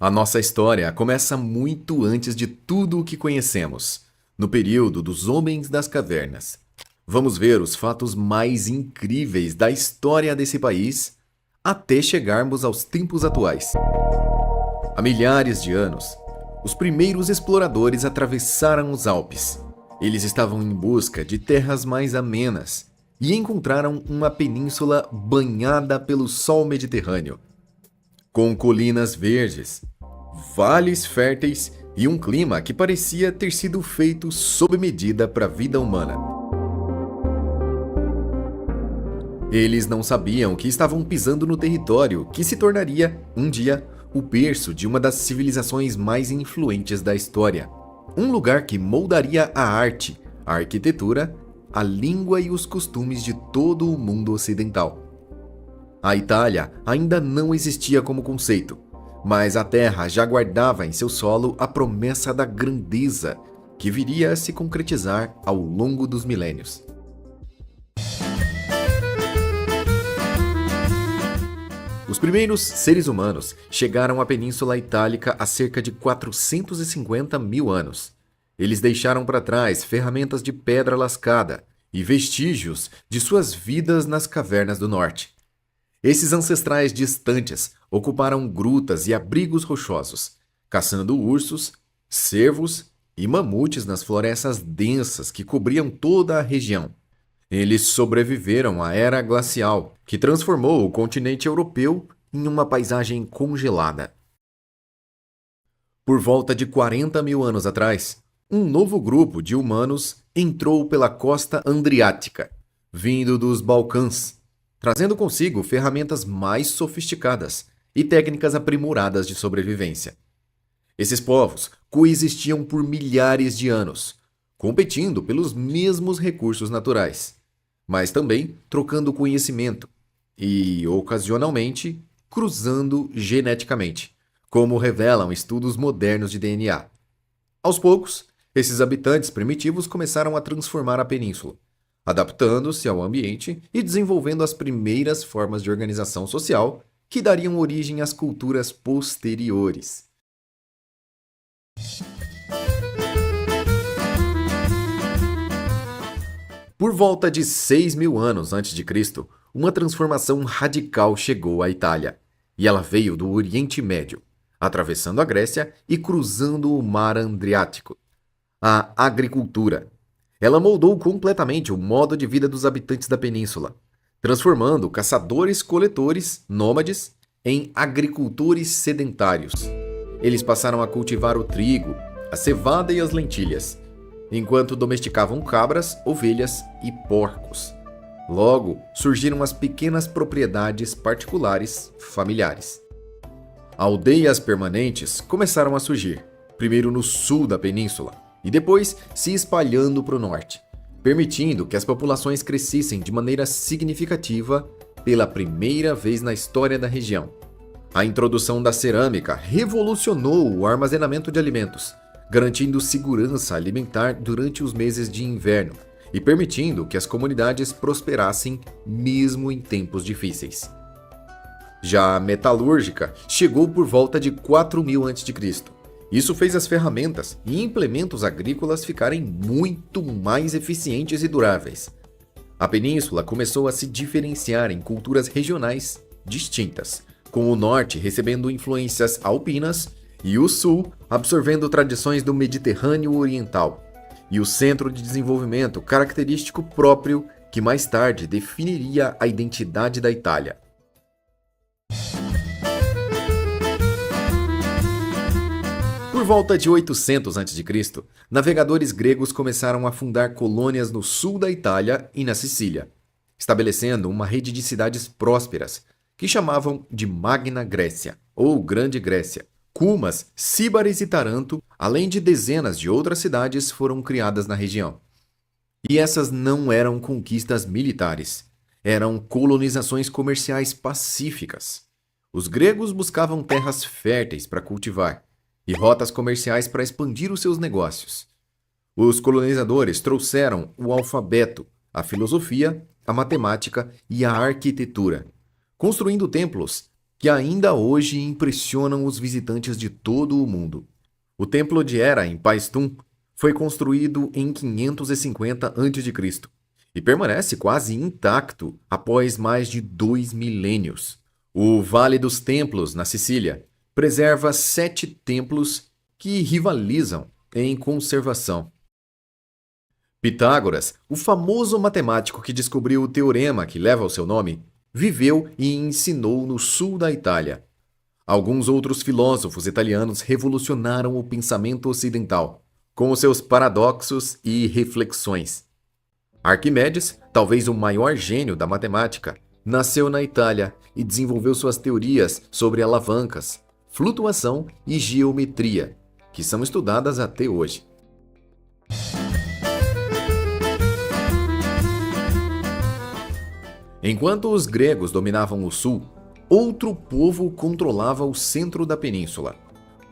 A nossa história começa muito antes de tudo o que conhecemos, no período dos Homens das Cavernas. Vamos ver os fatos mais incríveis da história desse país até chegarmos aos tempos atuais. Há milhares de anos, os primeiros exploradores atravessaram os Alpes. Eles estavam em busca de terras mais amenas e encontraram uma península banhada pelo sol Mediterrâneo, com colinas verdes, vales férteis e um clima que parecia ter sido feito sob medida para a vida humana. Eles não sabiam que estavam pisando no território que se tornaria, um dia, o berço de uma das civilizações mais influentes da história. Um lugar que moldaria a arte, a arquitetura, a língua e os costumes de todo o mundo ocidental. A Itália ainda não existia como conceito, mas a terra já guardava em seu solo a promessa da grandeza que viria a se concretizar ao longo dos milênios. Os primeiros seres humanos chegaram à Península Itálica há cerca de 450 mil anos. Eles deixaram para trás ferramentas de pedra lascada e vestígios de suas vidas nas cavernas do norte. Esses ancestrais distantes ocuparam grutas e abrigos rochosos, caçando ursos, cervos e mamutes nas florestas densas que cobriam toda a região. Eles sobreviveram à era glacial, que transformou o continente europeu em uma paisagem congelada. Por volta de 40 mil anos atrás, um novo grupo de humanos entrou pela costa Adriática, vindo dos Balcãs, trazendo consigo ferramentas mais sofisticadas e técnicas aprimoradas de sobrevivência. Esses povos coexistiam por milhares de anos, competindo pelos mesmos recursos naturais, mas também trocando conhecimento e, ocasionalmente, cruzando geneticamente, como revelam estudos modernos de DNA. Aos poucos, esses habitantes primitivos começaram a transformar a península, adaptando-se ao ambiente e desenvolvendo as primeiras formas de organização social que dariam origem às culturas posteriores. Por volta de 6 mil anos antes de Cristo, uma transformação radical chegou à Itália, e ela veio do Oriente Médio, atravessando a Grécia e cruzando o Mar Adriático. A agricultura. Ela moldou completamente o modo de vida dos habitantes da península, transformando caçadores-coletores, nômades, em agricultores sedentários. Eles passaram a cultivar o trigo, a cevada e as lentilhas, enquanto domesticavam cabras, ovelhas e porcos. Logo, surgiram as pequenas propriedades particulares familiares. Aldeias permanentes começaram a surgir, primeiro no sul da península e depois se espalhando para o norte, permitindo que as populações crescessem de maneira significativa pela primeira vez na história da região. A introdução da cerâmica revolucionou o armazenamento de alimentos, garantindo segurança alimentar durante os meses de inverno e permitindo que as comunidades prosperassem mesmo em tempos difíceis. Já a metalúrgica chegou por volta de 4000 a.C. Isso fez as ferramentas e implementos agrícolas ficarem muito mais eficientes e duráveis. A península começou a se diferenciar em culturas regionais distintas, com o norte recebendo influências alpinas e o sul absorvendo tradições do Mediterrâneo Oriental, e o centro de desenvolvimento característico próprio que mais tarde definiria a identidade da Itália. Por volta de 800 a.C., navegadores gregos começaram a fundar colônias no sul da Itália e na Sicília, estabelecendo uma rede de cidades prósperas, que chamavam de Magna Grécia, ou Grande Grécia. Cumas, Síbaris e Taranto, além de dezenas de outras cidades, foram criadas na região. E essas não eram conquistas militares, eram colonizações comerciais pacíficas. Os gregos buscavam terras férteis para cultivar e rotas comerciais para expandir os seus negócios. Os colonizadores trouxeram o alfabeto, a filosofia, a matemática e a arquitetura, construindo templos que ainda hoje impressionam os visitantes de todo o mundo. O Templo de Hera, em Paestum, foi construído em 550 a.C. e permanece quase intacto após mais de 2 milênios. O Vale dos Templos, na Sicília, preserva 7 templos que rivalizam em conservação. Pitágoras, o famoso matemático que descobriu o teorema que leva o seu nome, viveu e ensinou no sul da Itália. Alguns outros filósofos italianos revolucionaram o pensamento ocidental, com os seus paradoxos e reflexões. Arquimedes, talvez o maior gênio da matemática, nasceu na Itália e desenvolveu suas teorias sobre alavancas, flutuação e geometria, que são estudadas até hoje. Enquanto os gregos dominavam o sul, outro povo controlava o centro da península.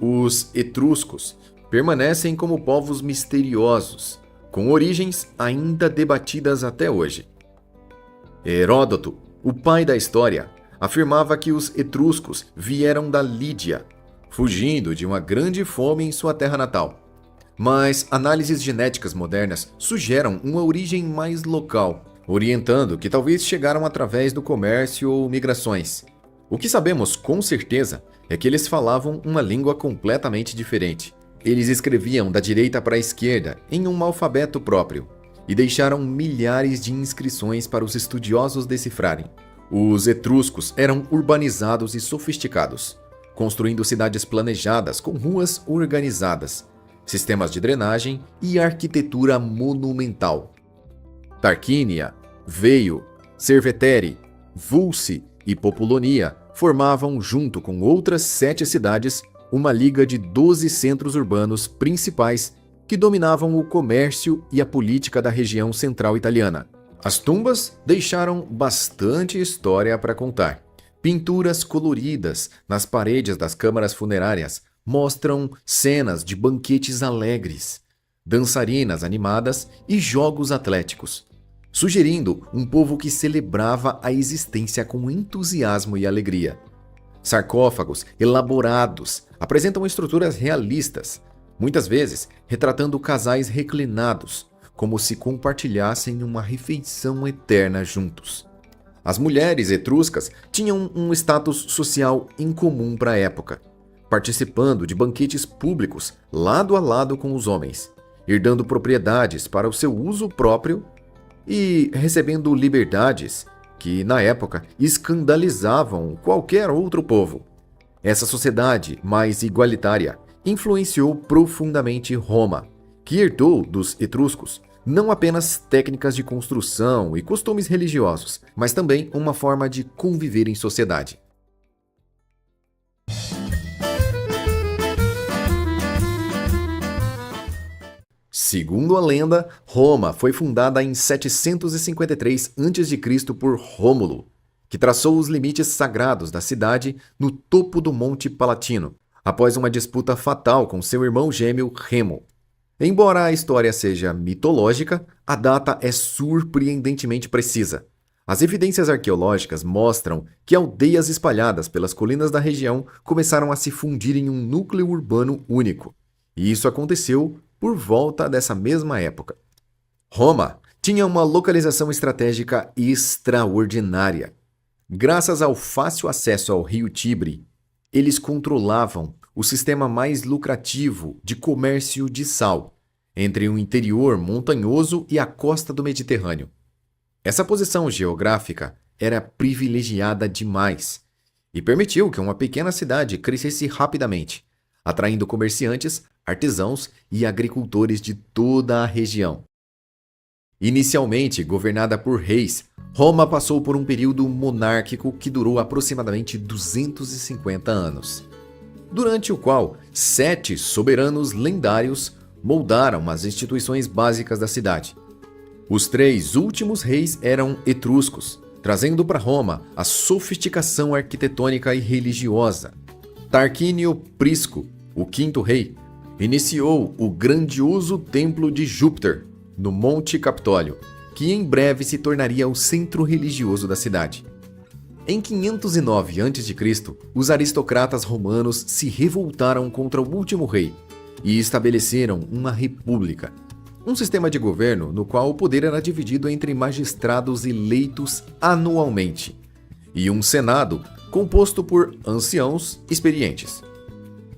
Os etruscos permanecem como povos misteriosos, com origens ainda debatidas até hoje. Heródoto, o pai da história, afirmava que os etruscos vieram da Lídia, fugindo de uma grande fome em sua terra natal. Mas análises genéticas modernas sugerem uma origem mais local, orientando que talvez chegaram através do comércio ou migrações. O que sabemos com certeza é que eles falavam uma língua completamente diferente. Eles escreviam da direita para a esquerda em um alfabeto próprio e deixaram milhares de inscrições para os estudiosos decifrarem. Os etruscos eram urbanizados e sofisticados, construindo cidades planejadas com ruas organizadas, sistemas de drenagem e arquitetura monumental. Tarquínia, Veio, Cerveteri, Vulci e Populonia formavam, junto com outras 7 cidades, uma liga de 12 centros urbanos principais que dominavam o comércio e a política da região central italiana. As tumbas deixaram bastante história para contar. Pinturas coloridas nas paredes das câmaras funerárias mostram cenas de banquetes alegres, dançarinas animadas e jogos atléticos, sugerindo um povo que celebrava a existência com entusiasmo e alegria. Sarcófagos elaborados apresentam estruturas realistas, muitas vezes retratando casais reclinados, como se compartilhassem uma refeição eterna juntos. As mulheres etruscas tinham um status social incomum para a época, participando de banquetes públicos lado a lado com os homens, herdando propriedades para o seu uso próprio e recebendo liberdades que, na época, escandalizavam qualquer outro povo. Essa sociedade mais igualitária influenciou profundamente Roma, que herdou dos etruscos não apenas técnicas de construção e costumes religiosos, mas também uma forma de conviver em sociedade. Segundo a lenda, Roma foi fundada em 753 a.C. por Rômulo, que traçou os limites sagrados da cidade no topo do Monte Palatino, após uma disputa fatal com seu irmão gêmeo Remo. Embora a história seja mitológica, a data é surpreendentemente precisa. As evidências arqueológicas mostram que aldeias espalhadas pelas colinas da região começaram a se fundir em um núcleo urbano único, e isso aconteceu por volta dessa mesma época. Roma tinha uma localização estratégica extraordinária. Graças ao fácil acesso ao rio Tibre, eles controlavam o sistema mais lucrativo de comércio de sal entre o interior montanhoso e a costa do Mediterrâneo. Essa posição geográfica era privilegiada demais e permitiu que uma pequena cidade crescesse rapidamente, atraindo comerciantes, artesãos e agricultores de toda a região. Inicialmente governada por reis, Roma passou por um período monárquico que durou aproximadamente 250 anos, durante o qual 7 soberanos lendários moldaram as instituições básicas da cidade. Os 3 últimos reis eram etruscos, trazendo para Roma a sofisticação arquitetônica e religiosa. Tarquínio Prisco, o 5º rei, iniciou o grandioso Templo de Júpiter, no Monte Capitólio, que em breve se tornaria o centro religioso da cidade. Em 509 a.C., os aristocratas romanos se revoltaram contra o último rei e estabeleceram uma república, um sistema de governo no qual o poder era dividido entre magistrados eleitos anualmente e um senado composto por anciãos experientes.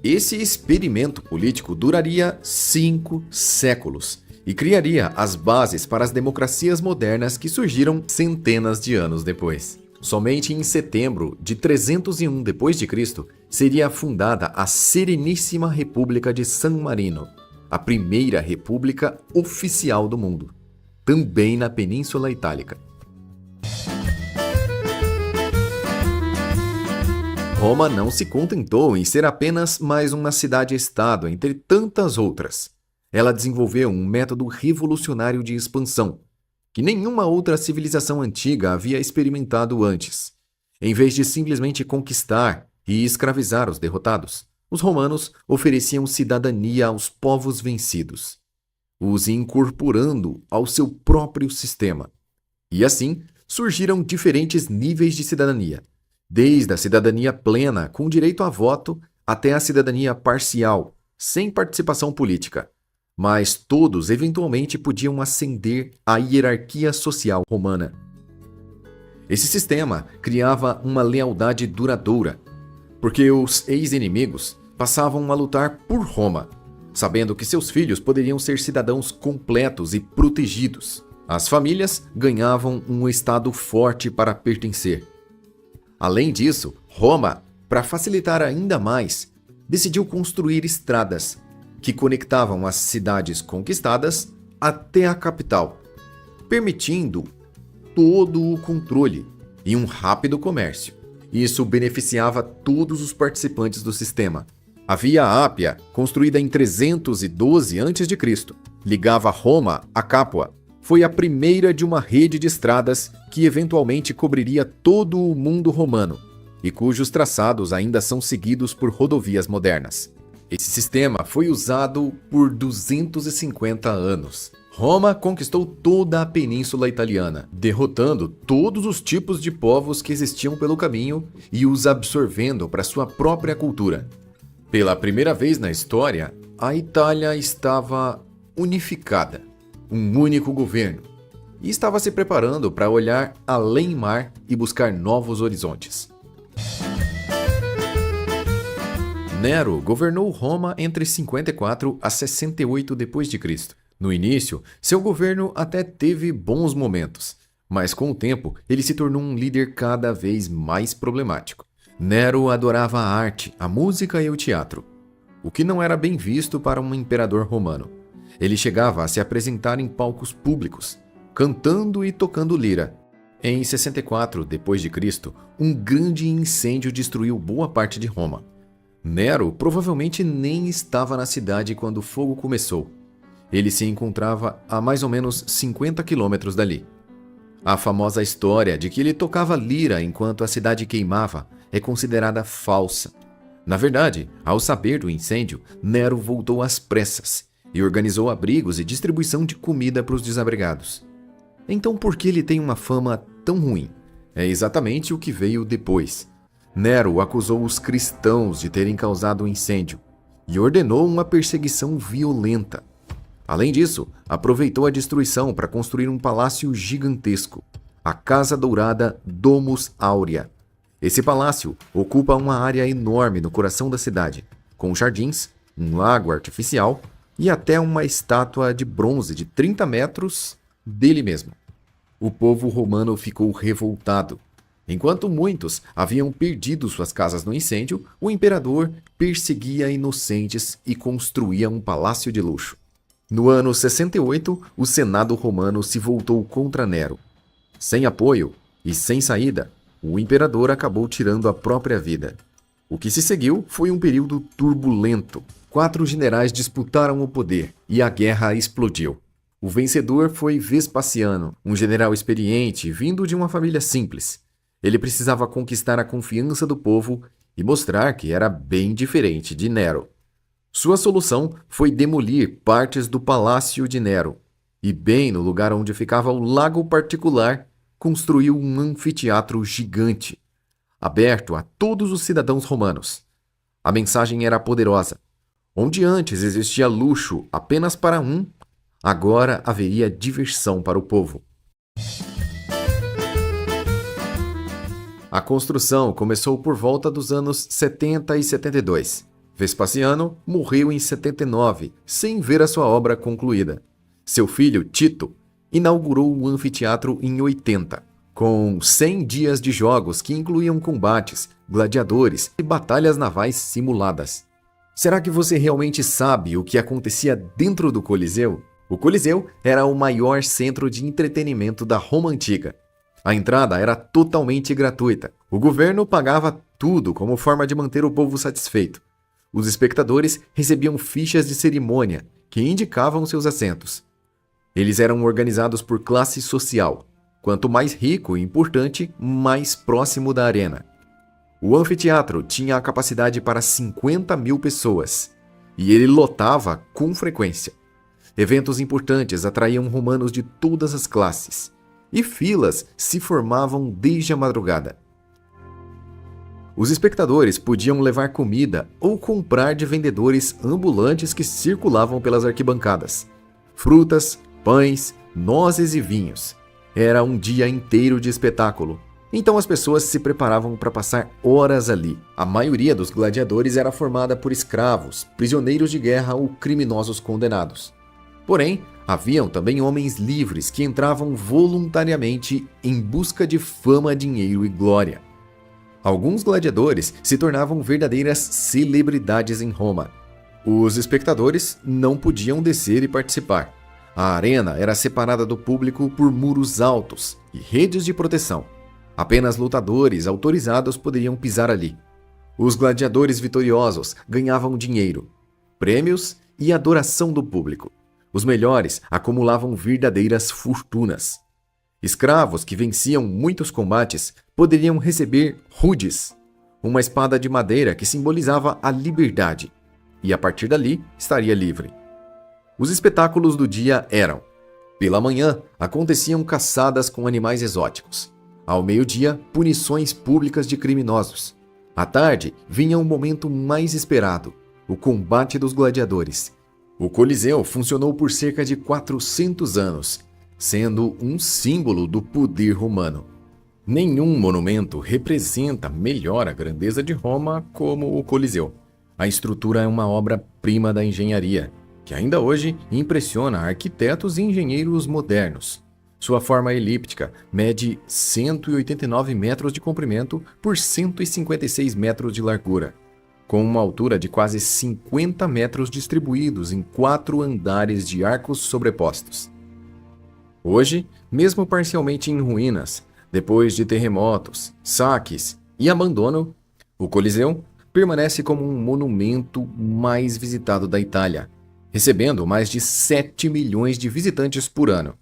Esse experimento político duraria 5 séculos e criaria as bases para as democracias modernas que surgiram centenas de anos depois. Somente em setembro de 301 d.C. seria fundada a Sereníssima República de San Marino, a primeira república oficial do mundo, também na Península Itálica. Roma não se contentou em ser apenas mais uma cidade-estado entre tantas outras. Ela desenvolveu um método revolucionário de expansão, que nenhuma outra civilização antiga havia experimentado antes. Em vez de simplesmente conquistar e escravizar os derrotados, os romanos ofereciam cidadania aos povos vencidos, os incorporando ao seu próprio sistema. E assim surgiram diferentes níveis de cidadania, desde a cidadania plena, com direito a voto, até a cidadania parcial, sem participação política. Mas todos eventualmente podiam ascender à hierarquia social romana. Esse sistema criava uma lealdade duradoura, porque os ex-inimigos passavam a lutar por Roma, sabendo que seus filhos poderiam ser cidadãos completos e protegidos. As famílias ganhavam um estado forte para pertencer. Além disso, Roma, para facilitar ainda mais, decidiu construir estradas que conectavam as cidades conquistadas até a capital, permitindo todo o controle e um rápido comércio. Isso beneficiava todos os participantes do sistema. A Via Ápia, construída em 312 a.C., ligava Roma a Capua. Foi a primeira de uma rede de estradas que eventualmente cobriria todo o mundo romano e cujos traçados ainda são seguidos por rodovias modernas. Esse sistema foi usado por 250 anos. Roma conquistou toda a Península Italiana, derrotando todos os tipos de povos que existiam pelo caminho e os absorvendo para sua própria cultura. Pela primeira vez na história, a Itália estava unificada, um único governo, e estava se preparando para olhar além mar e buscar novos horizontes. Nero governou Roma entre 54 a 68 d.C. No início, seu governo até teve bons momentos, mas com o tempo ele se tornou um líder cada vez mais problemático. Nero adorava a arte, a música e o teatro, o que não era bem visto para um imperador romano. Ele chegava a se apresentar em palcos públicos, cantando e tocando lira. Em 64 d.C., um grande incêndio destruiu boa parte de Roma. Nero provavelmente nem estava na cidade quando o fogo começou. Ele se encontrava a mais ou menos 50 quilômetros dali. A famosa história de que ele tocava lira enquanto a cidade queimava é considerada falsa. Na verdade, ao saber do incêndio, Nero voltou às pressas e organizou abrigos e distribuição de comida para os desabrigados. Então por que ele tem uma fama tão ruim? É exatamente o que veio depois. Nero acusou os cristãos de terem causado o incêndio e ordenou uma perseguição violenta. Além disso, aproveitou a destruição para construir um palácio gigantesco, a Casa Dourada Domus Aurea. Esse palácio ocupa uma área enorme no coração da cidade, com jardins, um lago artificial e até uma estátua de bronze de 30 metros dele mesmo. O povo romano ficou revoltado. Enquanto muitos haviam perdido suas casas no incêndio, o imperador perseguia inocentes e construía um palácio de luxo. No ano 68, o Senado romano se voltou contra Nero. Sem apoio e sem saída, o imperador acabou tirando a própria vida. O que se seguiu foi um período turbulento. 4 generais disputaram o poder e a guerra explodiu. O vencedor foi Vespasiano, um general experiente vindo de uma família simples. Ele precisava conquistar a confiança do povo e mostrar que era bem diferente de Nero. Sua solução foi demolir partes do palácio de Nero e, bem no lugar onde ficava o lago particular, construiu um anfiteatro gigante, aberto a todos os cidadãos romanos. A mensagem era poderosa. Onde antes existia luxo apenas para um, agora haveria diversão para o povo. A construção começou por volta dos anos 70 e 72. Vespasiano morreu em 79, sem ver a sua obra concluída. Seu filho, Tito, inaugurou o anfiteatro em 80, com 100 dias de jogos que incluíam combates, gladiadores e batalhas navais simuladas. Será que você realmente sabe o que acontecia dentro do Coliseu? O Coliseu era o maior centro de entretenimento da Roma Antiga. A entrada era totalmente gratuita. O governo pagava tudo como forma de manter o povo satisfeito. Os espectadores recebiam fichas de cerimônia que indicavam seus assentos. Eles eram organizados por classe social. Quanto mais rico e importante, mais próximo da arena. O anfiteatro tinha a capacidade para 50 mil pessoas, e ele lotava com frequência. Eventos importantes atraíam romanos de todas as classes, e filas se formavam desde a madrugada. Os espectadores podiam levar comida ou comprar de vendedores ambulantes que circulavam pelas arquibancadas. Frutas, pães, nozes e vinhos. Era um dia inteiro de espetáculo. Então as pessoas se preparavam para passar horas ali. A maioria dos gladiadores era formada por escravos, prisioneiros de guerra ou criminosos condenados. Porém, haviam também homens livres que entravam voluntariamente em busca de fama, dinheiro e glória. Alguns gladiadores se tornavam verdadeiras celebridades em Roma. Os espectadores não podiam descer e participar. A arena era separada do público por muros altos e redes de proteção. Apenas lutadores autorizados poderiam pisar ali. Os gladiadores vitoriosos ganhavam dinheiro, prêmios e adoração do público. Os melhores acumulavam verdadeiras fortunas. Escravos que venciam muitos combates poderiam receber rudes, uma espada de madeira que simbolizava a liberdade, e a partir dali estaria livre. Os espetáculos do dia eram: pela manhã, aconteciam caçadas com animais exóticos. Ao meio-dia, punições públicas de criminosos. À tarde, vinha o momento mais esperado, o combate dos gladiadores. O Coliseu funcionou por cerca de 400 anos, sendo um símbolo do poder romano. Nenhum monumento representa melhor a grandeza de Roma como o Coliseu. A estrutura é uma obra-prima da engenharia, que ainda hoje impressiona arquitetos e engenheiros modernos. Sua forma elíptica mede 189 metros de comprimento por 156 metros de largura, com uma altura de quase 50 metros distribuídos em 4 andares de arcos sobrepostos. Hoje, mesmo parcialmente em ruínas, depois de terremotos, saques e abandono, o Coliseu permanece como um monumento mais visitado da Itália, recebendo mais de 7 milhões de visitantes por ano.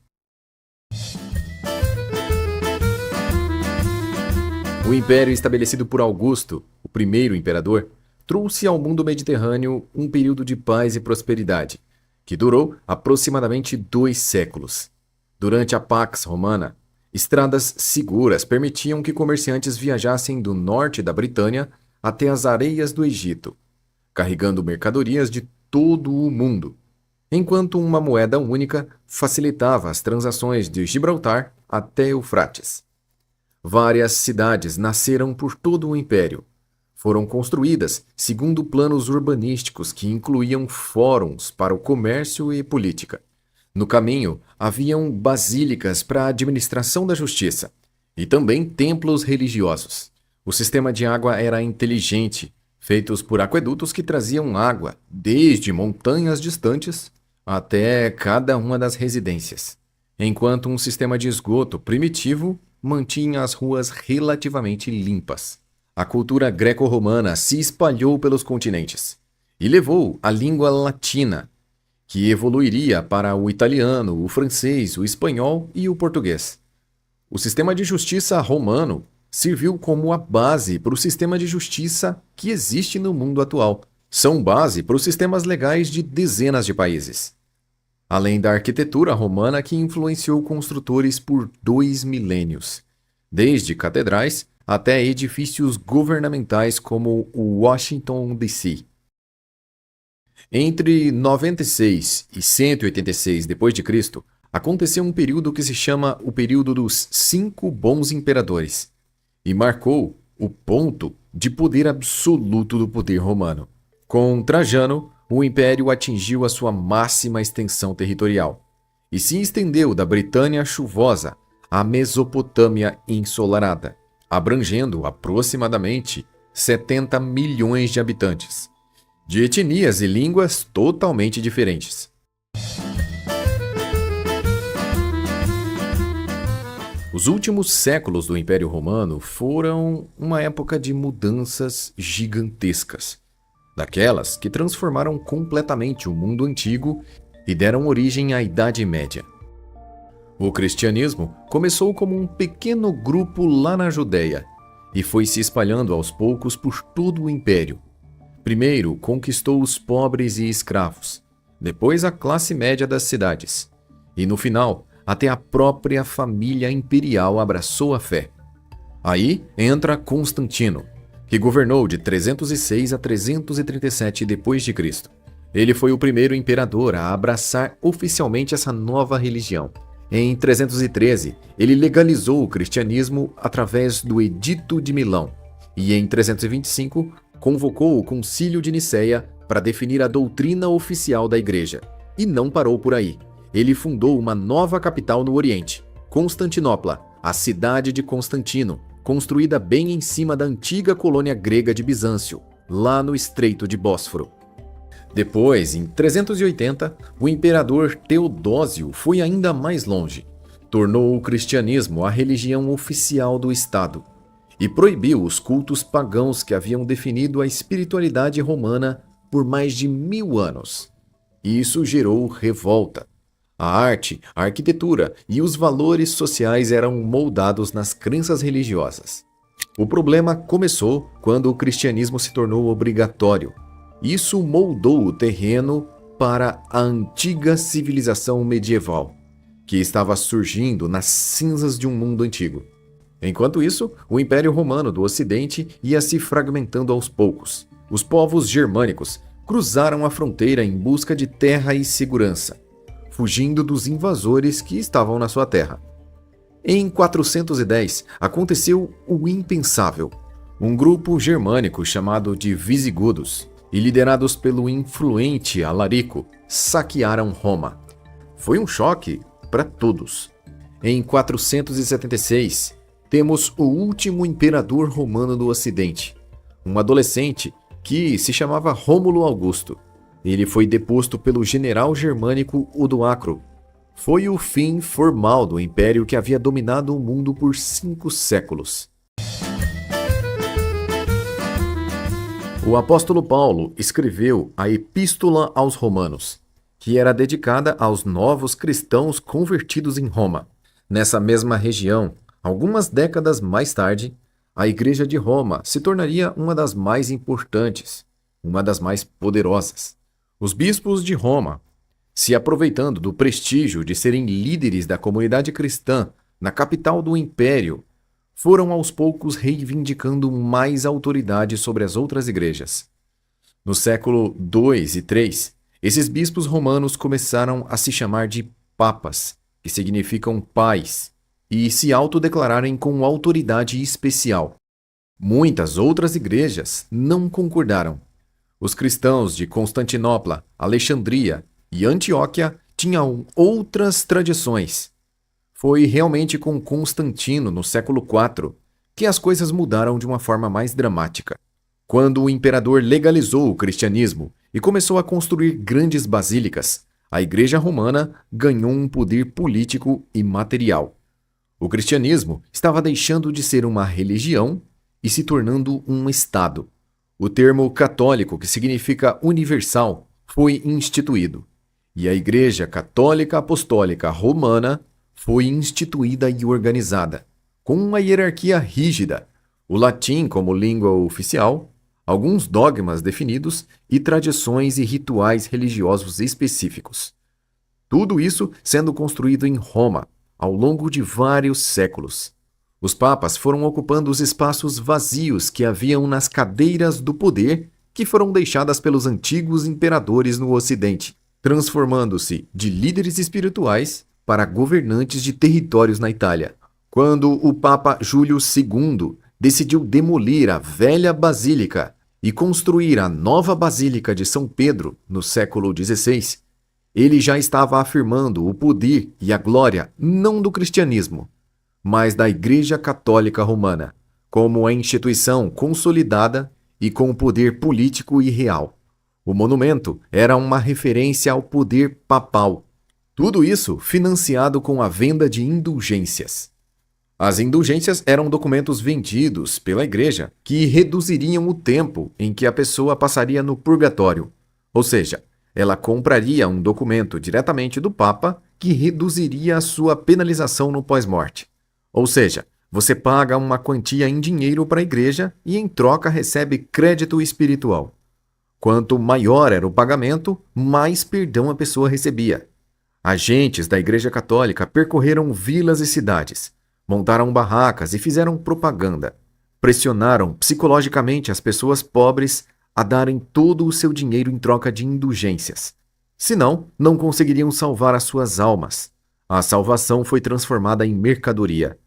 O império estabelecido por Augusto, o primeiro imperador, trouxe ao mundo mediterrâneo um período de paz e prosperidade, que durou aproximadamente 2 séculos. Durante a Pax Romana, estradas seguras permitiam que comerciantes viajassem do norte da Britânia até as areias do Egito, carregando mercadorias de todo o mundo, enquanto uma moeda única facilitava as transações de Gibraltar até Eufrates. Várias cidades nasceram por todo o império. Foram construídas segundo planos urbanísticos que incluíam fóruns para o comércio e política. No caminho, haviam basílicas para a administração da justiça e também templos religiosos. O sistema de água era inteligente, feitos por aquedutos que traziam água desde montanhas distantes até cada uma das residências, enquanto um sistema de esgoto primitivo mantinha as ruas relativamente limpas. A cultura greco-romana se espalhou pelos continentes e levou a língua latina, que evoluiria para o italiano, o francês, o espanhol e o português. O sistema de justiça romano serviu como a base para o sistema de justiça que existe no mundo atual. São base para os sistemas legais de dezenas de países. Além da arquitetura romana que influenciou construtores por 2 milênios, desde catedrais até edifícios governamentais como o Washington, D.C. Entre 96 e 186 d.C., aconteceu um período que se chama o período dos Cinco Bons Imperadores, e marcou o ponto de poder absoluto do poder romano. Com Trajano, o império atingiu a sua máxima extensão territorial e se estendeu da Britânia chuvosa à Mesopotâmia ensolarada, abrangendo aproximadamente 70 milhões de habitantes, de etnias e línguas totalmente diferentes. Os últimos séculos do Império Romano foram uma época de mudanças gigantescas, daquelas que transformaram completamente o mundo antigo e deram origem à Idade Média. O cristianismo começou como um pequeno grupo lá na Judéia e foi se espalhando aos poucos por todo o império. Primeiro conquistou os pobres e escravos, depois a classe média das cidades, e no final, até a própria família imperial abraçou a fé. Aí entra Constantino, que governou de 306 a 337 d.C. Ele foi o primeiro imperador a abraçar oficialmente essa nova religião. Em 313, ele legalizou o cristianismo através do Edito de Milão, e em 325 convocou o Concílio de Nicéia para definir a doutrina oficial da Igreja. E não parou por aí. Ele fundou uma nova capital no Oriente, Constantinopla, a cidade de Constantino, construída bem em cima da antiga colônia grega de Bizâncio, lá no Estreito de Bósforo. Depois, em 380, o imperador Teodósio foi ainda mais longe. Tornou o cristianismo a religião oficial do Estado e proibiu os cultos pagãos que haviam definido a espiritualidade romana por mais de 1000 anos. Isso gerou revolta. A arte, a arquitetura e os valores sociais eram moldados nas crenças religiosas. O problema começou quando o cristianismo se tornou obrigatório. Isso moldou o terreno para a antiga civilização medieval, que estava surgindo nas cinzas de um mundo antigo. Enquanto isso, o Império Romano do Ocidente ia se fragmentando aos poucos. Os povos germânicos cruzaram a fronteira em busca de terra e segurança, fugindo dos invasores que estavam na sua terra. Em 410, aconteceu o impensável. Um grupo germânico chamado de Visigodos, e liderados pelo influente Alarico, saquearam Roma. Foi um choque para todos. Em 476, temos o último imperador romano do Ocidente, um adolescente que se chamava Rômulo Augusto. Ele foi deposto pelo general germânico Odoacro. Foi o fim formal do império que havia dominado o mundo por 5 séculos. O apóstolo Paulo escreveu a Epístola aos Romanos, que era dedicada aos novos cristãos convertidos em Roma. Nessa mesma região, algumas décadas mais tarde, a Igreja de Roma se tornaria uma das mais importantes, uma das mais poderosas. Os bispos de Roma, se aproveitando do prestígio de serem líderes da comunidade cristã na capital do império, foram aos poucos reivindicando mais autoridade sobre as outras igrejas. No século II e III, esses bispos romanos começaram a se chamar de papas, que significam pais, e se autodeclararem com autoridade especial. Muitas outras igrejas não concordaram. Os cristãos de Constantinopla, Alexandria e Antioquia tinham outras tradições. Foi realmente com Constantino, no século IV, que as coisas mudaram de uma forma mais dramática. Quando o imperador legalizou o cristianismo e começou a construir grandes basílicas, a Igreja Romana ganhou um poder político e material. O cristianismo estava deixando de ser uma religião e se tornando um Estado. O termo católico, que significa universal, foi instituído, e a Igreja Católica Apostólica Romana foi instituída e organizada, com uma hierarquia rígida, o latim como língua oficial, alguns dogmas definidos e tradições e rituais religiosos específicos. Tudo isso sendo construído em Roma, ao longo de vários séculos. Os papas foram ocupando os espaços vazios que haviam nas cadeiras do poder que foram deixadas pelos antigos imperadores no Ocidente, transformando-se de líderes espirituais para governantes de territórios na Itália. Quando o Papa Júlio II decidiu demolir a velha basílica e construir a nova Basílica de São Pedro no século XVI, ele já estava afirmando o poder e a glória não do cristianismo, mas da Igreja Católica Romana, como a instituição consolidada e com poder político e real. O monumento era uma referência ao poder papal. Tudo isso financiado com a venda de indulgências. As indulgências eram documentos vendidos pela Igreja que reduziriam o tempo em que a pessoa passaria no purgatório. Ou seja, ela compraria um documento diretamente do Papa que reduziria a sua penalização no pós-morte. Ou seja, você paga uma quantia em dinheiro para a Igreja e em troca recebe crédito espiritual. Quanto maior era o pagamento, mais perdão a pessoa recebia. Agentes da Igreja Católica percorreram vilas e cidades, montaram barracas e fizeram propaganda. Pressionaram psicologicamente as pessoas pobres a darem todo o seu dinheiro em troca de indulgências. Senão, não conseguiriam salvar as suas almas. A salvação foi transformada em mercadoria.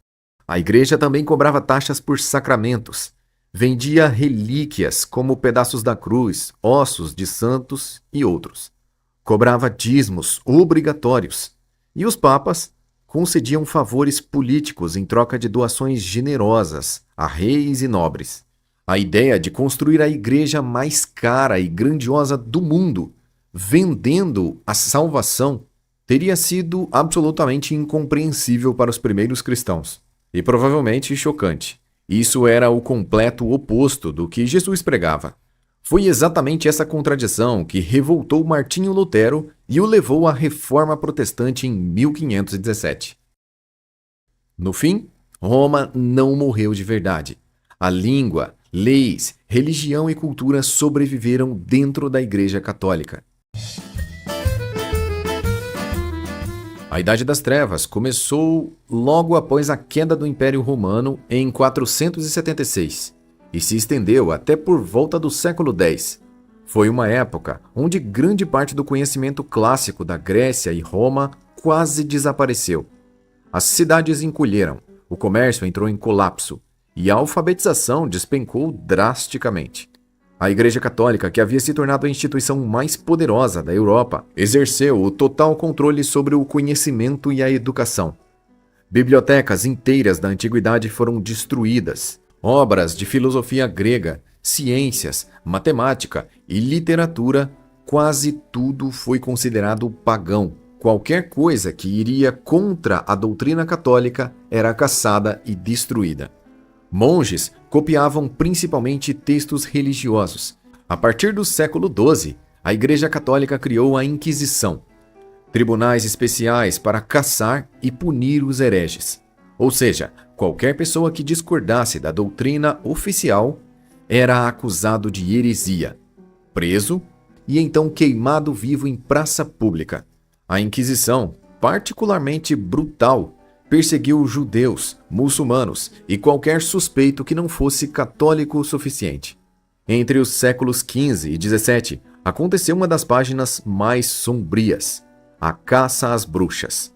A Igreja também cobrava taxas por sacramentos. Vendia relíquias como pedaços da cruz, ossos de santos e outros. Cobrava dízimos obrigatórios. E os papas concediam favores políticos em troca de doações generosas a reis e nobres. A ideia de construir a igreja mais cara e grandiosa do mundo, vendendo a salvação, teria sido absolutamente incompreensível para os primeiros cristãos. E provavelmente chocante. Isso era o completo oposto do que Jesus pregava. Foi exatamente essa contradição que revoltou Martinho Lutero e o levou à Reforma Protestante em 1517. No fim, Roma não morreu de verdade. A língua, leis, religião e cultura sobreviveram dentro da Igreja Católica. A Idade das Trevas começou logo após a queda do Império Romano em 476 e se estendeu até por volta do século X. Foi uma época onde grande parte do conhecimento clássico da Grécia e Roma quase desapareceu. As cidades encolheram, o comércio entrou em colapso e a alfabetização despencou drasticamente. A Igreja Católica, que havia se tornado a instituição mais poderosa da Europa, exerceu o total controle sobre o conhecimento e a educação. Bibliotecas inteiras da antiguidade foram destruídas. Obras de filosofia grega, ciências, matemática e literatura, quase tudo foi considerado pagão. Qualquer coisa que iria contra a doutrina católica era caçada e destruída. Monges copiavam principalmente textos religiosos. A partir do século XII, a Igreja Católica criou a Inquisição, tribunais especiais para caçar e punir os hereges. Ou seja, qualquer pessoa que discordasse da doutrina oficial era acusado de heresia, preso e então queimado vivo em praça pública. A Inquisição, particularmente brutal, perseguiu judeus, muçulmanos e qualquer suspeito que não fosse católico o suficiente. Entre os séculos XV e XVII, aconteceu uma das páginas mais sombrias, a caça às bruxas.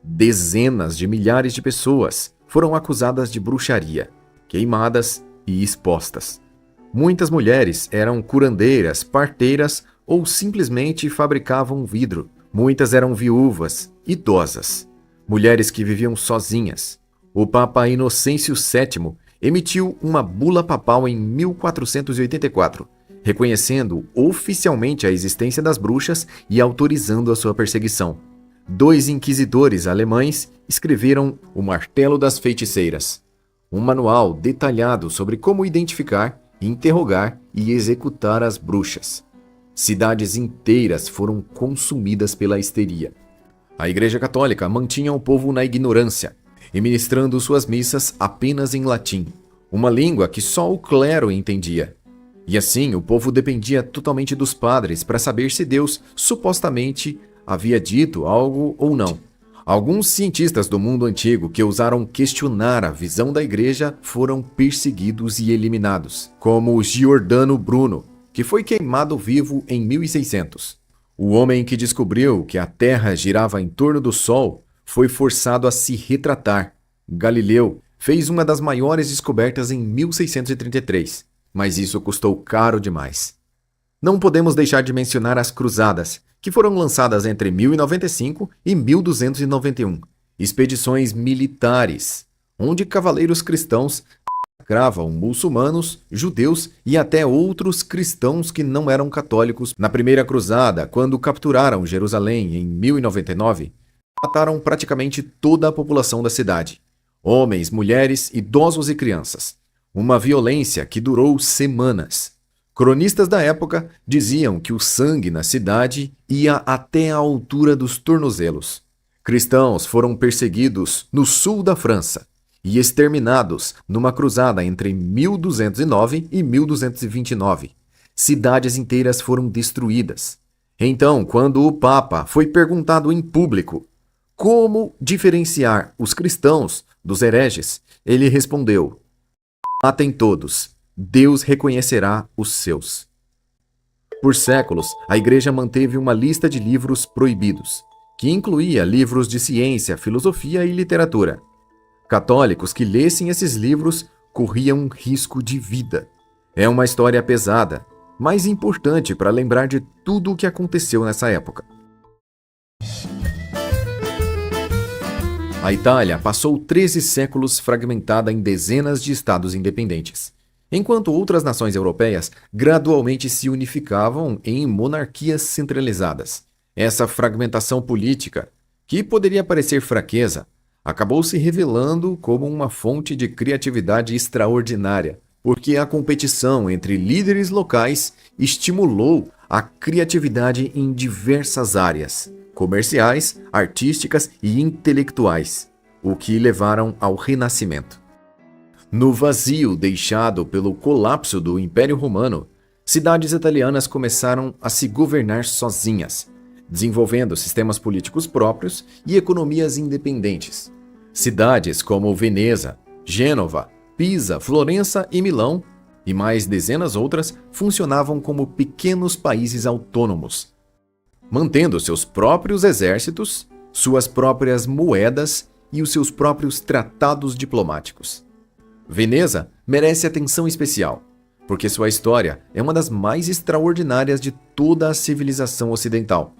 Dezenas de milhares de pessoas foram acusadas de bruxaria, queimadas e expostas. Muitas mulheres eram curandeiras, parteiras ou simplesmente fabricavam vidro. Muitas eram viúvas, idosas. Mulheres que viviam sozinhas. O Papa Inocêncio VII emitiu uma bula papal em 1484, reconhecendo oficialmente a existência das bruxas e autorizando a sua perseguição. 2 inquisidores alemães escreveram O Martelo das Feiticeiras, um manual detalhado sobre como identificar, interrogar e executar as bruxas. Cidades inteiras foram consumidas pela histeria. A Igreja Católica mantinha o povo na ignorância, e ministrando suas missas apenas em latim, uma língua que só o clero entendia. E assim o povo dependia totalmente dos padres para saber se Deus supostamente havia dito algo ou não. Alguns cientistas do mundo antigo que ousaram questionar a visão da igreja foram perseguidos e eliminados, como Giordano Bruno, que foi queimado vivo em 1600. O homem que descobriu que a Terra girava em torno do Sol foi forçado a se retratar. Galileu fez uma das maiores descobertas em 1633, mas isso custou caro demais. Não podemos deixar de mencionar as Cruzadas, que foram lançadas entre 1095 e 1291, expedições militares, onde cavaleiros cristãos massacravam muçulmanos, judeus e até outros cristãos que não eram católicos. Na primeira cruzada, quando capturaram Jerusalém em 1099, mataram praticamente toda a população da cidade, homens, mulheres, idosos e crianças. Uma violência que durou semanas. Cronistas da época diziam que o sangue na cidade ia até a altura dos tornozelos. Cristãos foram perseguidos no sul da França e exterminados numa cruzada entre 1209 e 1229. Cidades inteiras foram destruídas. Então, quando o Papa foi perguntado em público como diferenciar os cristãos dos hereges, ele respondeu: matem todos. Deus reconhecerá os seus. Por séculos, a Igreja manteve uma lista de livros proibidos, que incluía livros de ciência, filosofia e literatura. Católicos que lessem esses livros corriam um risco de vida. É uma história pesada, mas importante para lembrar de tudo o que aconteceu nessa época. A Itália passou 13 séculos fragmentada em dezenas de estados independentes, enquanto outras nações europeias gradualmente se unificavam em monarquias centralizadas. Essa fragmentação política, que poderia parecer fraqueza, acabou se revelando como uma fonte de criatividade extraordinária, porque a competição entre líderes locais estimulou a criatividade em diversas áreas, comerciais, artísticas e intelectuais, o que levaram ao Renascimento. No vazio deixado pelo colapso do Império Romano, cidades italianas começaram a se governar sozinhas, desenvolvendo sistemas políticos próprios e economias independentes. Cidades como Veneza, Gênova, Pisa, Florença e Milão, e mais dezenas outras, funcionavam como pequenos países autônomos, mantendo seus próprios exércitos, suas próprias moedas e os seus próprios tratados diplomáticos. Veneza merece atenção especial, porque sua história é uma das mais extraordinárias de toda a civilização ocidental.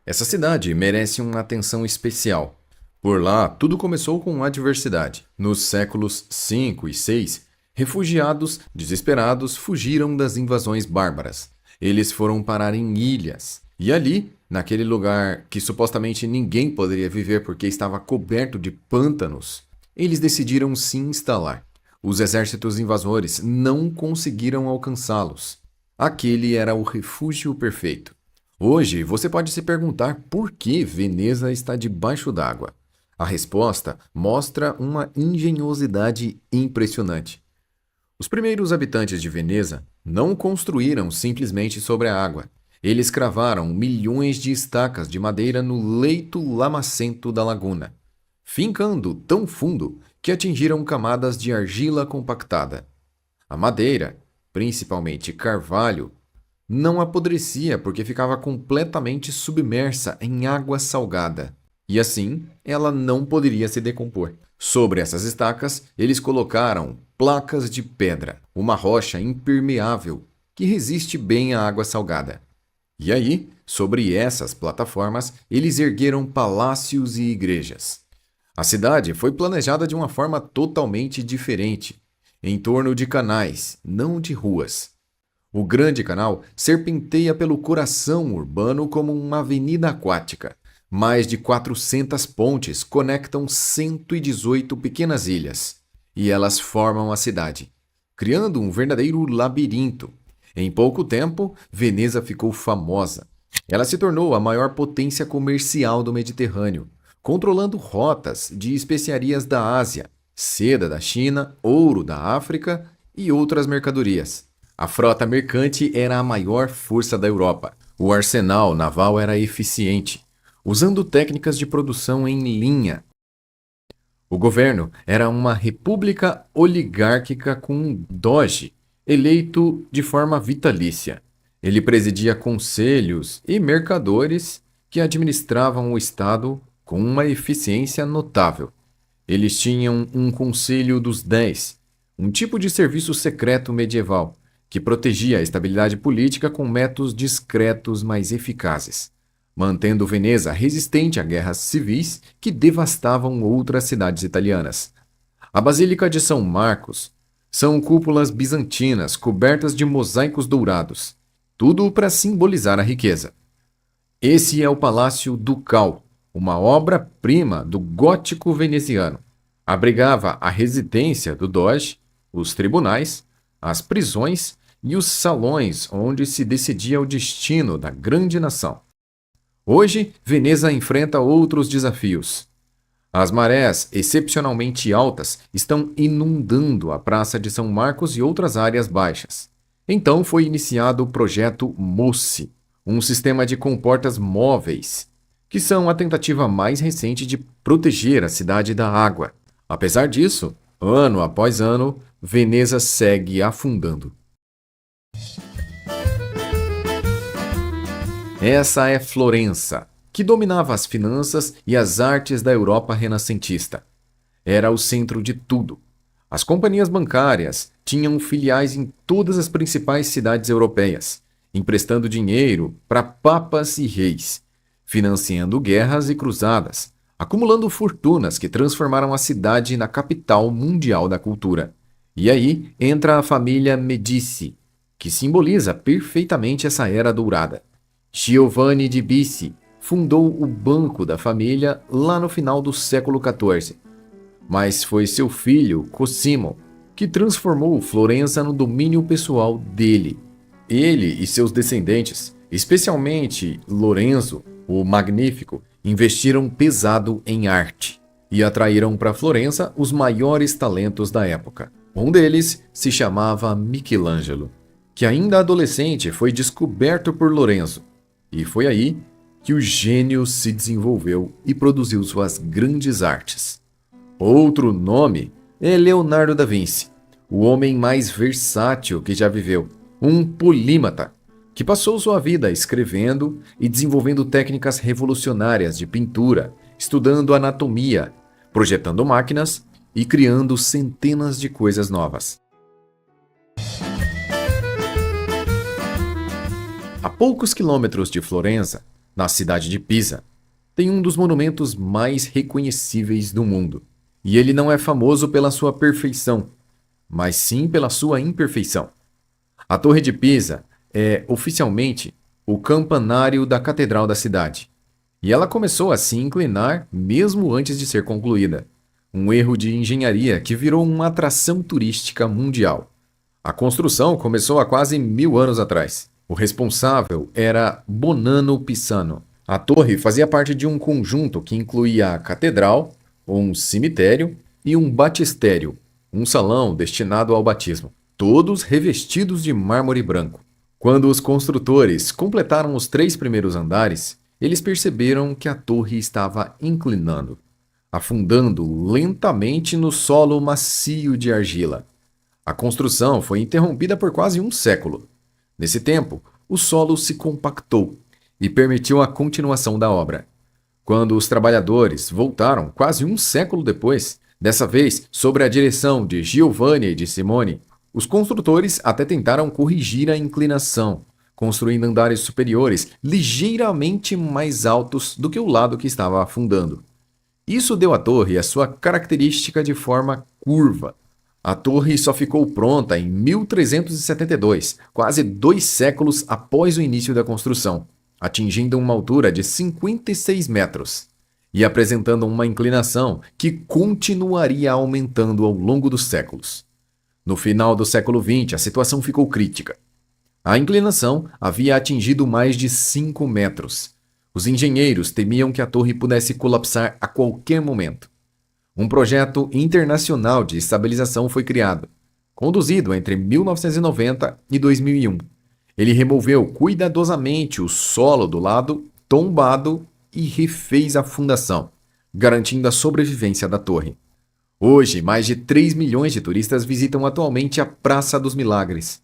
Essa cidade merece uma atenção especial. Por lá, tudo começou com adversidade. Nos séculos V e VI, refugiados desesperados fugiram das invasões bárbaras. Eles foram parar em ilhas, e ali, naquele lugar que supostamente ninguém poderia viver porque estava coberto de pântanos, eles decidiram se instalar. Os exércitos invasores não conseguiram alcançá-los. Aquele era o refúgio perfeito. Hoje, você pode se perguntar por que Veneza está debaixo d'água. A resposta mostra uma engenhosidade impressionante. Os primeiros habitantes de Veneza não construíram simplesmente sobre a água. Eles cravaram milhões de estacas de madeira no leito lamacento da laguna, fincando tão fundo que atingiram camadas de argila compactada. A madeira, principalmente carvalho, não apodrecia porque ficava completamente submersa em água salgada, e assim ela não poderia se decompor. Sobre essas estacas, eles colocaram placas de pedra, uma rocha impermeável que resiste bem à água salgada. E aí, sobre essas plataformas, eles ergueram palácios e igrejas. A cidade foi planejada de uma forma totalmente diferente, em torno de canais, não de ruas. O Grande Canal serpenteia pelo coração urbano como uma avenida aquática. Mais de 400 pontes conectam 118 pequenas ilhas, e elas formam a cidade, criando um verdadeiro labirinto. Em pouco tempo, Veneza ficou famosa. Ela se tornou a maior potência comercial do Mediterrâneo, controlando rotas de especiarias da Ásia, seda da China, ouro da África e outras mercadorias. A frota mercante era a maior força da Europa. O arsenal naval era eficiente, usando técnicas de produção em linha. O governo era uma república oligárquica com um doge, eleito de forma vitalícia. Ele presidia conselhos e mercadores que administravam o Estado com uma eficiência notável. Eles tinham um Conselho dos Dez, um tipo de serviço secreto medieval, que protegia a estabilidade política com métodos discretos mais eficazes, mantendo Veneza resistente a guerras civis que devastavam outras cidades italianas. A Basílica de São Marcos são cúpulas bizantinas cobertas de mosaicos dourados, tudo para simbolizar a riqueza. Esse é o Palácio Ducal, uma obra-prima do gótico veneziano. Abrigava a residência do doge, os tribunais, as prisões e os salões onde se decidia o destino da grande nação. Hoje, Veneza enfrenta outros desafios. As marés excepcionalmente altas estão inundando a Praça de São Marcos e outras áreas baixas. Então foi iniciado o projeto MOSSE, um sistema de comportas móveis, que são a tentativa mais recente de proteger a cidade da água. Apesar disso, ano após ano, Veneza segue afundando. Essa é Florença, que dominava as finanças e as artes da Europa renascentista. Era o centro de tudo. As companhias bancárias tinham filiais em todas as principais cidades europeias, emprestando dinheiro para papas e reis, financiando guerras e cruzadas, acumulando fortunas que transformaram a cidade na capital mundial da cultura. E aí entra a família Medici, que simboliza perfeitamente essa era dourada. Giovanni de Bicci fundou o Banco da Família lá no final do século XIV, mas foi seu filho, Cosimo, que transformou Florença no domínio pessoal dele. Ele e seus descendentes, especialmente Lorenzo, o Magnífico, investiram pesado em arte e atraíram para Florença os maiores talentos da época. Um deles se chamava Michelangelo, que ainda adolescente foi descoberto por Lorenzo, e foi aí que o gênio se desenvolveu e produziu suas grandes artes. Outro nome é Leonardo da Vinci, o homem mais versátil que já viveu, um polímata, que passou sua vida escrevendo e desenvolvendo técnicas revolucionárias de pintura, estudando anatomia, projetando máquinas e criando centenas de coisas novas. A poucos quilômetros de Florença, na cidade de Pisa, tem um dos monumentos mais reconhecíveis do mundo. E ele não é famoso pela sua perfeição, mas sim pela sua imperfeição. A Torre de Pisa é, oficialmente, o campanário da catedral da cidade. E ela começou a se inclinar mesmo antes de ser concluída. Um erro de engenharia que virou uma atração turística mundial. A construção começou há quase 1000 anos atrás. O responsável era Bonanno Pisano. A torre fazia parte de um conjunto que incluía a catedral, um cemitério e um batistério, um salão destinado ao batismo, todos revestidos de mármore branco. Quando os construtores completaram os 3 primeiros andares, eles perceberam que a torre estava inclinando, afundando lentamente no solo macio de argila. A construção foi interrompida por quase um século. Nesse tempo, o solo se compactou e permitiu a continuação da obra. Quando os trabalhadores voltaram quase um século depois, dessa vez sob a direção de Giovanni e de Simone, os construtores até tentaram corrigir a inclinação, construindo andares superiores ligeiramente mais altos do que o lado que estava afundando. Isso deu à torre a sua característica de forma curva. A torre só ficou pronta em 1372, quase 2 séculos após o início da construção, atingindo uma altura de 56 metros e apresentando uma inclinação que continuaria aumentando ao longo dos séculos. No final do século XX, a situação ficou crítica. A inclinação havia atingido mais de 5 metros. Os engenheiros temiam que a torre pudesse colapsar a qualquer momento. Um projeto internacional de estabilização foi criado, conduzido entre 1990 e 2001, Ele removeu cuidadosamente o solo do lado tombado e refez a fundação, garantindo a sobrevivência da torre. Hoje, mais de 3 milhões de turistas visitam atualmente a Praça dos Milagres.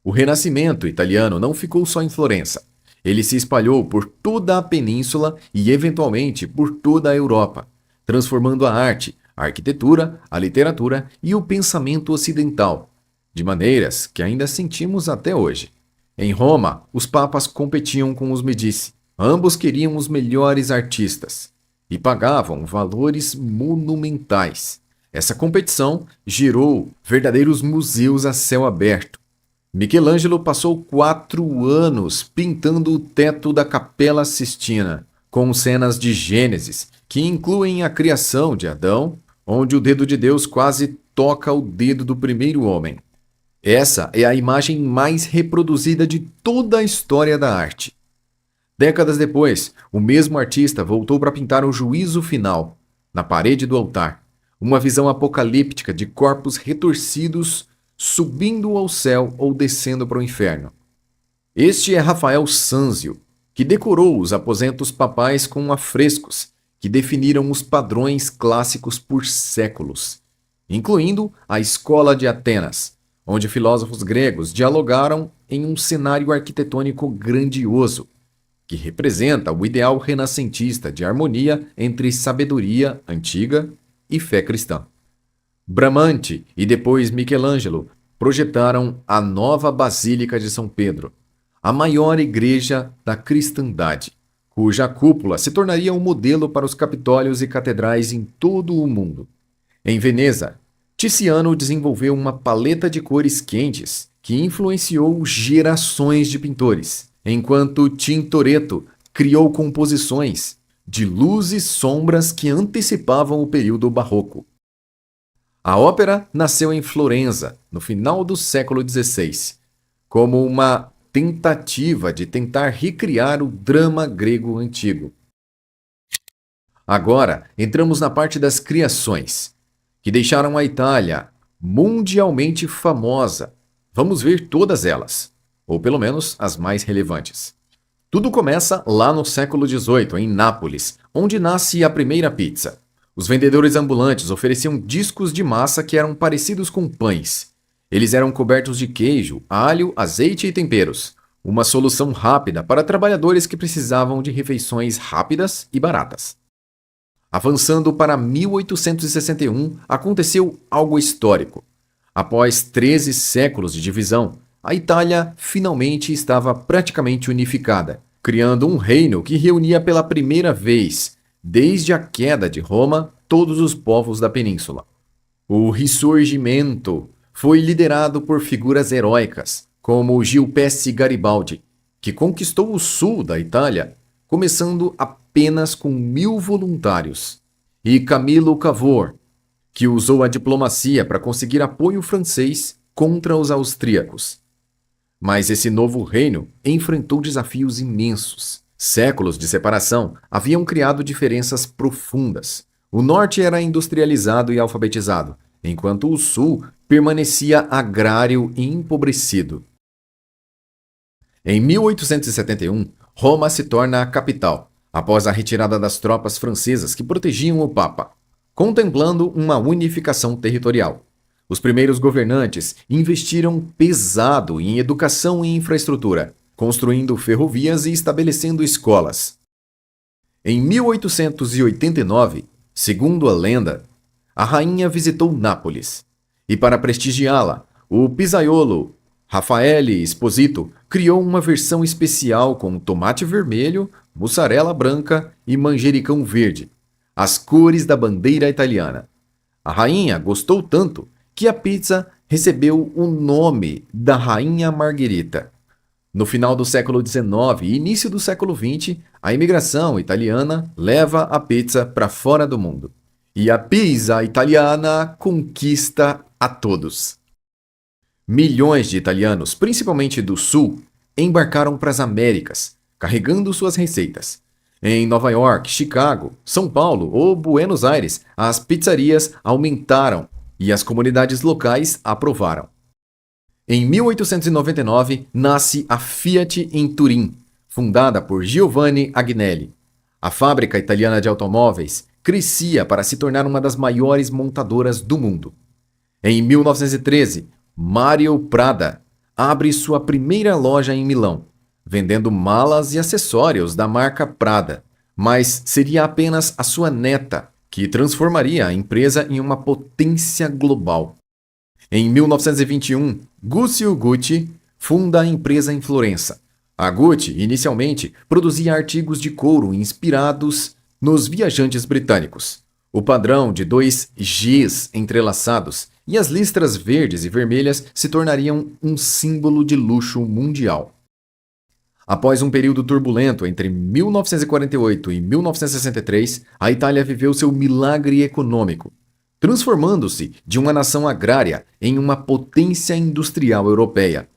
O Renascimento italiano não ficou só em Florença. Ele se espalhou por toda a península e, eventualmente, por toda a Europa, transformando a arte, a arquitetura, a literatura e o pensamento ocidental, de maneiras que ainda sentimos até hoje. Em Roma, os papas competiam com os Medici. Ambos queriam os melhores artistas e pagavam valores monumentais. Essa competição gerou verdadeiros museus a céu aberto. Michelangelo passou 4 anos pintando o teto da Capela Sistina, com cenas de Gênesis, que incluem a criação de Adão, onde o dedo de Deus quase toca o dedo do primeiro homem. Essa é a imagem mais reproduzida de toda a história da arte. Décadas depois, o mesmo artista voltou para pintar o Juízo Final, na parede do altar, uma visão apocalíptica de corpos retorcidos subindo ao céu ou descendo para o inferno. Este é Rafael Sanzio, que decorou os aposentos papais com afrescos que definiram os padrões clássicos por séculos, incluindo a Escola de Atenas, onde filósofos gregos dialogaram em um cenário arquitetônico grandioso, que representa o ideal renascentista de harmonia entre sabedoria antiga e fé cristã. Bramante e depois Michelangelo projetaram a nova Basílica de São Pedro, a maior igreja da cristandade, cuja cúpula se tornaria um modelo para os capitólios e catedrais em todo o mundo. Em Veneza, Tiziano desenvolveu uma paleta de cores quentes que influenciou gerações de pintores, enquanto Tintoretto criou composições de luz e sombras que antecipavam o período barroco. A ópera nasceu em Florença, no final do século XVI, como uma tentativa de tentar recriar o drama grego antigo. Agora, entramos na parte das criações, que deixaram a Itália mundialmente famosa. Vamos ver todas elas, ou pelo menos as mais relevantes. Tudo começa lá no século XVIII, em Nápoles, onde nasce a primeira pizza. Os vendedores ambulantes ofereciam discos de massa que eram parecidos com pães. Eles eram cobertos de queijo, alho, azeite e temperos. Uma solução rápida para trabalhadores que precisavam de refeições rápidas e baratas. Avançando para 1861, aconteceu algo histórico. Após 13 séculos de divisão, a Itália finalmente estava praticamente unificada, criando um reino que reunia pela primeira vez, desde a queda de Roma, todos os povos da península. O Risorgimento foi liderado por figuras heróicas, como Giuseppe Garibaldi, que conquistou o sul da Itália, começando apenas com 1.000 voluntários, e Camilo Cavour, que usou a diplomacia para conseguir apoio francês contra os austríacos. Mas esse novo reino enfrentou desafios imensos. Séculos de separação haviam criado diferenças profundas. O norte era industrializado e alfabetizado, enquanto o sul permanecia agrário e empobrecido. Em 1871, Roma se torna a capital, após a retirada das tropas francesas que protegiam o Papa, contemplando uma unificação territorial. Os primeiros governantes investiram pesado em educação e infraestrutura, construindo ferrovias e estabelecendo escolas. Em 1889, segundo a lenda, a rainha visitou Nápoles, e para prestigiá-la, o pizzaiolo Raffaele Esposito criou uma versão especial com tomate vermelho, mussarela branca e manjericão verde, as cores da bandeira italiana. A rainha gostou tanto que a pizza recebeu o nome da Rainha Margherita. No final do século XIX e início do século XX, a imigração italiana leva a pizza para fora do mundo. E a pizza italiana conquista a todos. Milhões de italianos, principalmente do Sul, embarcaram para as Américas, carregando suas receitas. Em Nova York, Chicago, São Paulo ou Buenos Aires, as pizzarias aumentaram e as comunidades locais aprovaram. Em 1899, nasce a Fiat em Turim, fundada por Giovanni Agnelli. A fábrica italiana de automóveis crescia para se tornar uma das maiores montadoras do mundo. Em 1913, Mario Prada abre sua primeira loja em Milão, vendendo malas e acessórios da marca Prada, mas seria apenas a sua neta que transformaria a empresa em uma potência global. Em 1921, Guccio Gucci funda a empresa em Florença. A Gucci, inicialmente, produzia artigos de couro inspirados nos viajantes britânicos. O padrão de 2 Gs entrelaçados e as listras verdes e vermelhas se tornariam um símbolo de luxo mundial. Após um período turbulento entre 1948 e 1963, a Itália viveu seu milagre econômico, transformando-se de uma nação agrária em uma potência industrial europeia.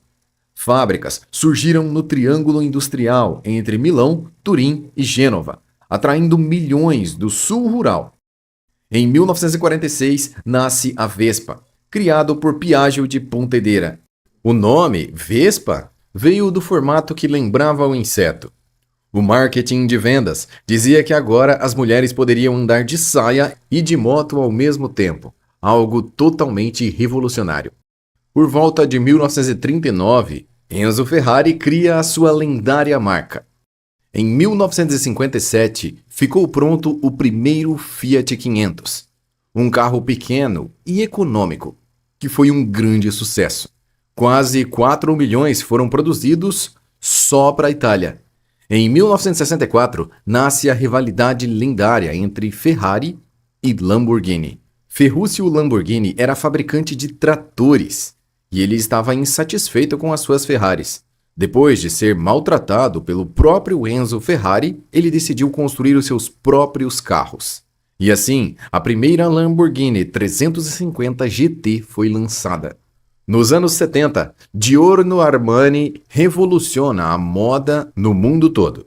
Fábricas surgiram no Triângulo Industrial entre Milão, Turim e Gênova, atraindo milhões do sul rural. Em 1946, nasce a Vespa, criado por Piaggio de Pontedera. O nome Vespa veio do formato que lembrava o inseto. O marketing de vendas dizia que agora as mulheres poderiam andar de saia e de moto ao mesmo tempo, algo totalmente revolucionário. Por volta de 1939, Enzo Ferrari cria a sua lendária marca. Em 1957, ficou pronto o primeiro Fiat 500, um carro pequeno e econômico, que foi um grande sucesso. Quase 4 milhões foram produzidos só para a Itália. Em 1964, nasce a rivalidade lendária entre Ferrari e Lamborghini. Ferruccio Lamborghini era fabricante de tratores e ele estava insatisfeito com as suas Ferraris. Depois de ser maltratado pelo próprio Enzo Ferrari, ele decidiu construir os seus próprios carros. E assim, a primeira Lamborghini 350 GT foi lançada. Nos anos 70, Giorgio Armani revoluciona a moda no mundo todo.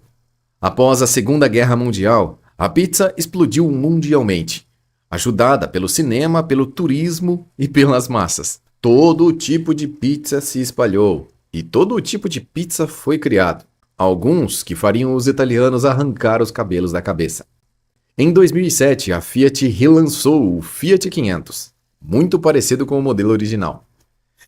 Após a Segunda Guerra Mundial, a pizza explodiu mundialmente, ajudada pelo cinema, pelo turismo e pelas massas. Todo tipo de pizza se espalhou e todo tipo de pizza foi criado, alguns que fariam os italianos arrancar os cabelos da cabeça. Em 2007, a Fiat relançou o Fiat 500, muito parecido com o modelo original.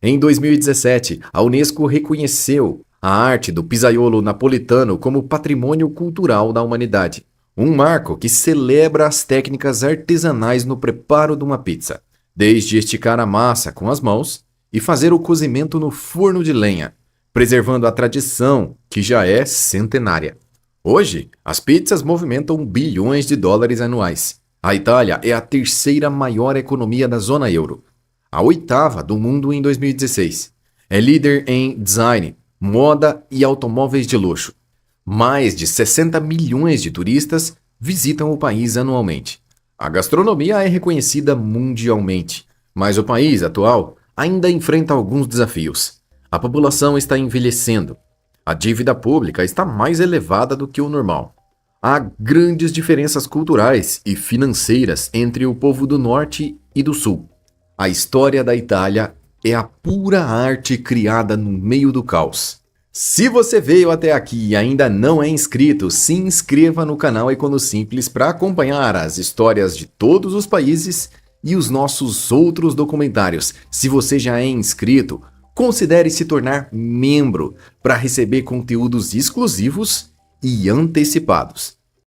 Em 2017, a Unesco reconheceu a arte do pizzaiolo napolitano como patrimônio cultural da humanidade, um marco que celebra as técnicas artesanais no preparo de uma pizza, desde esticar a massa com as mãos e fazer o cozimento no forno de lenha, preservando a tradição que já é centenária. Hoje, as pizzas movimentam bilhões de dólares anuais. A Itália é a terceira maior economia da zona euro, a oitava do mundo em 2016. É líder em design, moda e automóveis de luxo. Mais de 60 milhões de turistas visitam o país anualmente. A gastronomia é reconhecida mundialmente, mas o país atual ainda enfrenta alguns desafios. A população está envelhecendo. A dívida pública está mais elevada do que o normal. Há grandes diferenças culturais e financeiras entre o povo do norte e do sul. A história da Itália é a pura arte criada no meio do caos. Se você veio até aqui e ainda não é inscrito, se inscreva no canal Econo Simples para acompanhar as histórias de todos os países e os nossos outros documentários. Se você já é inscrito, considere se tornar membro para receber conteúdos exclusivos e antecipados.